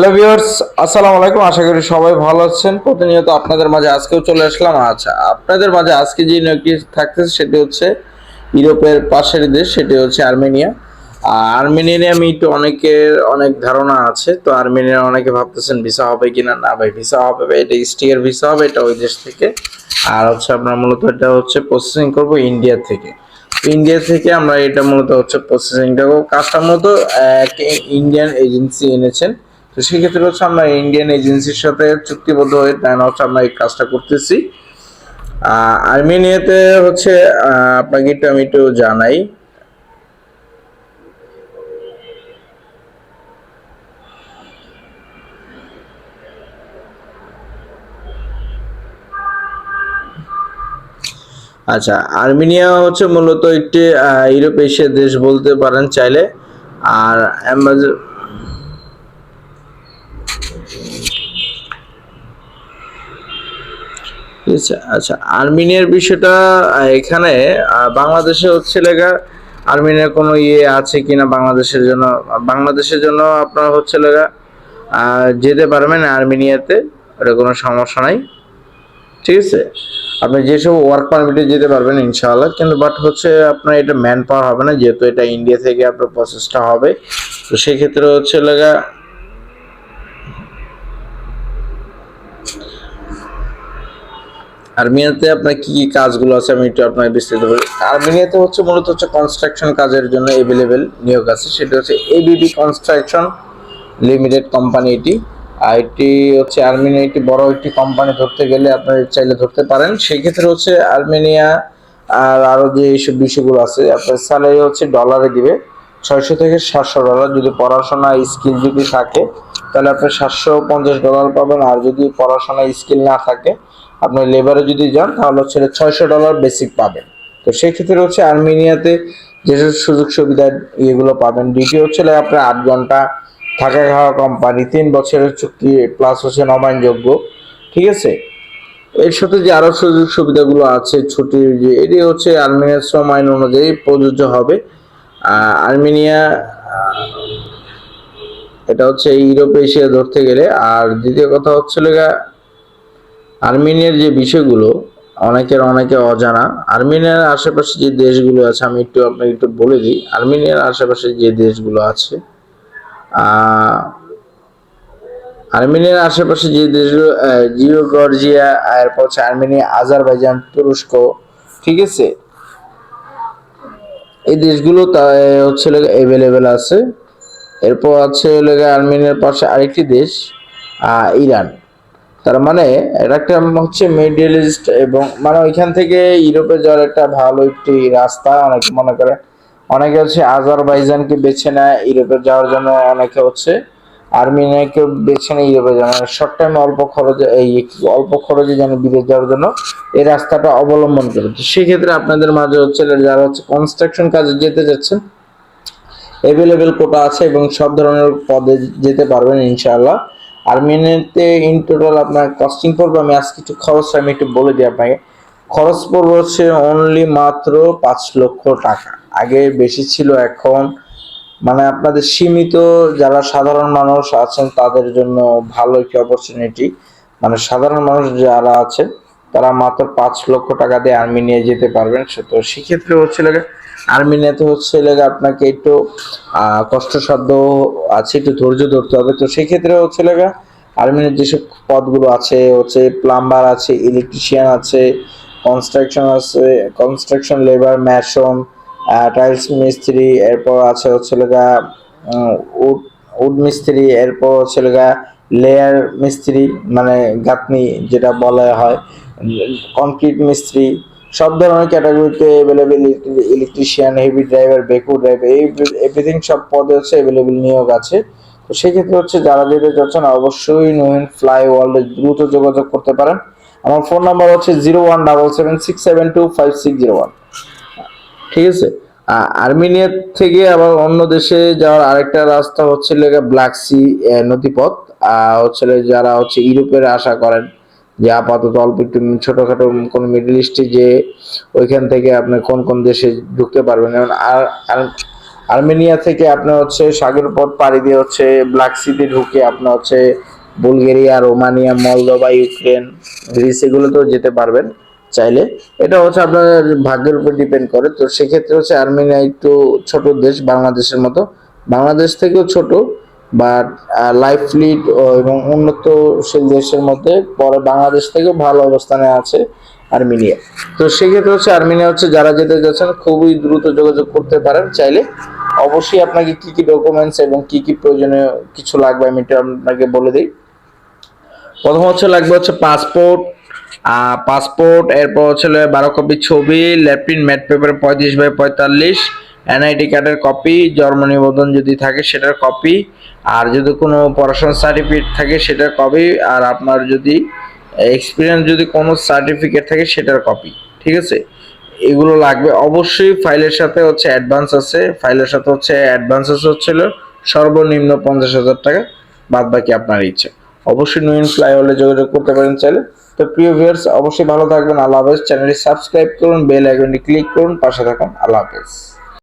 Hello viewers, আসসালামু আলাইকুম। আশা করি সবাই ভালো আছেন। প্রতিনিয়ত আপনাদের মাঝে আজকেও চলে আসলাম। আচ্ছা, আপনাদের মাঝে আজকে যে নিয়োগটি থাকতেছে সেটি হচ্ছে ইউরোপের পাশের দেশ, সেটি হচ্ছে আর্মেনিয়া। আর্মেনিয়া নিয়ে আমি একটু অনেকের অনেক ধারণা আছে। তো আর্মেনিয়া অনেকে ভাবতেছেন ভিসা হবে কিনা। না ভাই, ভিসা হবে। এটা স্টিয়ার ভিসা হবে, এটা ওই দেশ থেকে। আর হচ্ছে আপনার মূলত এটা হচ্ছে প্রসেসিং করব ইন্ডিয়া থেকে। ইন্ডিয়া থেকে আমরা এটা মূলত হচ্ছে প্রসেসিংটা কাজটা মূলত এক ইন্ডিয়ান এজেন্সি এনেছেন। তো সেক্ষেত্রে হচ্ছে আমরা ইন্ডিয়ান এজেন্সির সাথে চুক্তিবদ্ধ হয়ে দেন হচ্ছে আমরা এই কাজটা করতেছি। আর্মেনিয়াতে হচ্ছে আপনাকে একটু জানাই। আচ্ছা, আর্মেনিয়া হচ্ছে মূলত একটি ইউরোপ এশিয়ার দেশ বলতে পারেন চাইলে। আর ঠিক আছে। আচ্ছা, আর্মেনিয়ার বিষয়টা এখানে বাংলাদেশে হচ্ছে লেগা আর্মেনিয়ার কোনো আছে কিনা বাংলাদেশের জন্য আপনার হচ্ছে লেগা যেতে পারবেন আর্মেনিয়াতে। ওটা কোনো সমস্যা নাই। ঠিক আছে, আপনি যেসব ওয়ার্ক পারমিটে যেতে পারবেন ইনশাআল্লাহ। কিন্তু বাট হচ্ছে আপনার এটা ম্যান পাওয়ার হবে না, যেহেতু এটা ইন্ডিয়া থেকে আপনার প্রসেসটা হবে। তো সেক্ষেত্রে হচ্ছে লেগা আর্মেনিয়াতে আপনার কি কি কাজগুলো আছে আমি একটু আপনাকে বিস্তারিত বলি। আর্মেনিয়াতে হচ্ছে মূলত হচ্ছে কনস্ট্রাকশন কাজের জন্য এভেলেবেল নিয়োগ আছে। সেটা হচ্ছে এবিবি কনস্ট্রাকশন লিমিটেড কোম্পানি এটি। আর এটি হচ্ছে আর্মেনিয়া একটি বড় একটি কোম্পানি। ধরতে গেলে আপনি চাইলে ধরতে পারেন। সেক্ষেত্রে হচ্ছে আর্মেনিয়া আর আরো যে এইসব বিষয়গুলো আছে, আপনার স্যালারি হচ্ছে ডলারে দিবে। 600 থেকে 700 ডলার। যদি পড়াশোনা স্কিল যদি থাকে তাহলে আপনি $750 পাবেন। আর যদি পড়াশোনা স্কিল না থাকে, আপনি লেবারে যদি যান তাহলে হচ্ছে $600 বেসিক পাবেন। তো সেই ক্ষেত্রে হচ্ছে আর্মেনিয়াতে যেসব সুযোগ সুবিধা এগুলো পাবেন। দ্বিতীয় হচ্ছে আপনার 8 ঘন্টা থাকা খাওয়া কোম্পানি, 3 বছরের চুক্তি প্লাস হচ্ছে নবায়নযোগ্য। ঠিক আছে, এর সাথে যে আরো সুযোগ সুবিধাগুলো আছে, ছুটির যে এটি হচ্ছে আর্মেনিয়ার শ্রম আইন অনুযায়ী প্রযোজ্য হবে। আর্মেনিয়া এটা হচ্ছে ইউরোপ এশিয়া ধরতে গেলে। আর দ্বিতীয় কথা হচ্ছে আর্মেনিয়ার যে বিষয়গুলো অনেকে অজানা। আর্মেনিয়ার আশেপাশে যে দেশগুলো আছে আমি আপনাকে একটু বলে দিই। আর্মেনিয়ার আশেপাশে যে দেশগুলো আছে, আর্মেনিয়ার আশেপাশে যে দেশগুলো জিওর্জিয়া, এরপর হচ্ছে আর্মেনিয়া, আজারবাইজান, তুরস্ক। ঠিক আছে, এই দেশগুলো হচ্ছে এভেলেবেল আছে। এরপর আছে আর্মেনিয়ার পাশে আরেকটি দেশ, ইরান। তার মানে এটা একটা হচ্ছে মিডল ইস্ট, এবং মানে ওইখান থেকে ইউরোপে যাওয়ার একটা ভালো একটি রাস্তা। অনেকে মনে করে, অনেকে হচ্ছে আজারবাইজানকে বেছে নেয় ইউরোপে যাওয়ার জন্য, অনেকে হচ্ছে আর্মেনিয়াকে বেছে নেয় ইউরোপে যাওয়ার শর্ট টাইমে অল্প খরচে যেন বিদেশ যাওয়ার জন্য এই রাস্তাটা অবলম্বন করে। তো সেক্ষেত্রে আপনাদের মাঝে হচ্ছে যারা হচ্ছে কনস্ট্রাকশন কাজে যেতে যাচ্ছেন, এভেলেবেল কোটা আছে এবং সব ধরনের পদে যেতে পারবেন ইনশাআল্লাহ। আর্মেনিয়াতে ইন টোটাল আপনার কস্টিং পড়বে, আমি আজকে একটু খরচটা আমি একটু বলে দিই আপনাকে। খরচ পড়বে হচ্ছে অনলি মাত্র 5 লক্ষ টাকা। আগে বেশি ছিল, এখন মানে আপনাদের সীমিত যারা সাধারণ মানুষ আছেন তাদের জন্য ভালো একটি অপরচুনিটি। মানে সাধারণ মানুষ যারা আছেন তারা মাত্র 5 লক্ষ টাকা দিয়ে আর্মেনিয়া যেতে পারবেন। তো সেক্ষেত্রে হচ্ছে আর্মেনিয়াতে হচ্ছে আপনাকে একটু কষ্টসাধ্য আছে, একটু ধৈর্য ধরতে হবে। তো সেক্ষেত্রে হচ্ছে আর্মেনিয়ার যেসব পদগুলো আছে হচ্ছে প্লাম্বার আছে, ইলেকট্রিশিয়ান আছে, কনস্ট্রাকশন লেবার, ম্যাসন, টাইলস মিস্ত্রি, এরপর আছে হচ্ছে উড উড মিস্ত্রি, এরপর হচ্ছে লেয়ার মিস্ত্রি মানে গাঁথনি যেটা বলা হয়, কনক্রিট মিস্ত্রি, সব ধরনের ক্যাটাগরিতে এভেলেবেল। ইলেকট্রিশিয়ান, হেভি ড্রাইভার, বেকু ড্রাইভার, এই এভরিথিং সব পদে হচ্ছে এভেলেবেল নিয়োগ আছে। তো সেক্ষেত্রে হচ্ছে যারা যেতে চাচ্ছেন অবশ্যই নোয়েন ফ্লাই ওয়ার্ল্ডে দ্রুত যোগাযোগ করতে পারেন। আমার ফোন নাম্বার হচ্ছে 0177672561। ঠিক আছে। আর্মেনিয়া থেকে আবার অন্য দেশে যাওয়ার আরেকটা রাস্তা হচ্ছে ব্ল্যাক সি নদীপথ। হচ্ছে যারা হচ্ছে ইউরোপের আশা করেন যে আপাতত অল্প একটু ছোটখাটো কোন মিডল ইস্টে যে ওইখান থেকে আপনি কোন কোন দেশে ঢুকতে পারবেন। যেমন আর্মেনিয়া থেকে আপনি হচ্ছে সাগর পথ পাড়ি দিয়ে হচ্ছে ব্ল্যাক সিতে ঢুকে আপনি হচ্ছে Bulgaria, Romania, Moldova, Ukraine, Greece এগুলোতেও যেতে পারবেন চাইলে। এটা হচ্ছে আপনার ভাগ্যের উপর ডিপেন্ড করে। তো সেক্ষেত্রে হচ্ছে আর্মেনিয়া একটু ছোট দেশ, বাংলাদেশের মতো, বাংলাদেশ থেকেও ছোট, বাট লাইফ ফ্লিট এবং উন্নতশীল দেশের মধ্যে পরে বাংলাদেশ থেকেও ভালো অবস্থানে আছে আর্মেনিয়া। তো সেক্ষেত্রে হচ্ছে আর্মেনিয়া হচ্ছে যারা যেতে যাচ্ছেন খুবই দ্রুত যোগাযোগ করতে পারেন চাইলে। অবশ্যই আপনাকে কি কি ডকুমেন্টস এবং কি কি প্রয়োজনীয় কিছু লাগবে আমি এটা আপনাকে বলে দিই। প্রথম হচ্ছে লাগবে হচ্ছে পাসপোর্ট, এরপর হচ্ছে 12 কপি ছবি, ল্যাপটিন ম্যাট পেপার 35x45, এনআইডি কার্ডের কপি, জন্ম নিবন্ধন যদি থাকে সেটার কপি, আর যদি কোনো পড়াশোনার সার্টিফিকেট থাকে সেটার কপি, আর আপনার যদি এক্সপিরিয়েন্স যদি কোনো সার্টিফিকেট থাকে সেটার কপি। ঠিক আছে, এগুলো লাগবে অবশ্যই। ফাইলের সাথে হচ্ছে অ্যাডভান্স আছে, হচ্ছিল সর্বনিম্ন 50,000 টাকা, বাদ বাকি আপনার ইচ্ছে। অবশ্যই নুইন ফ্লাই হলে যোগাযোগ করতে পারেন চাইলে। তো প্রিয় ভিউয়ার্স, অবশ্যই ভালো থাকবেন। আল্লাহ হাফেজ। চ্যানেলটি সাবস্ক্রাইব করুন, বেল আইকনটি ক্লিক করুন, পাশে থাকুন। আল্লাহ হাফেজ।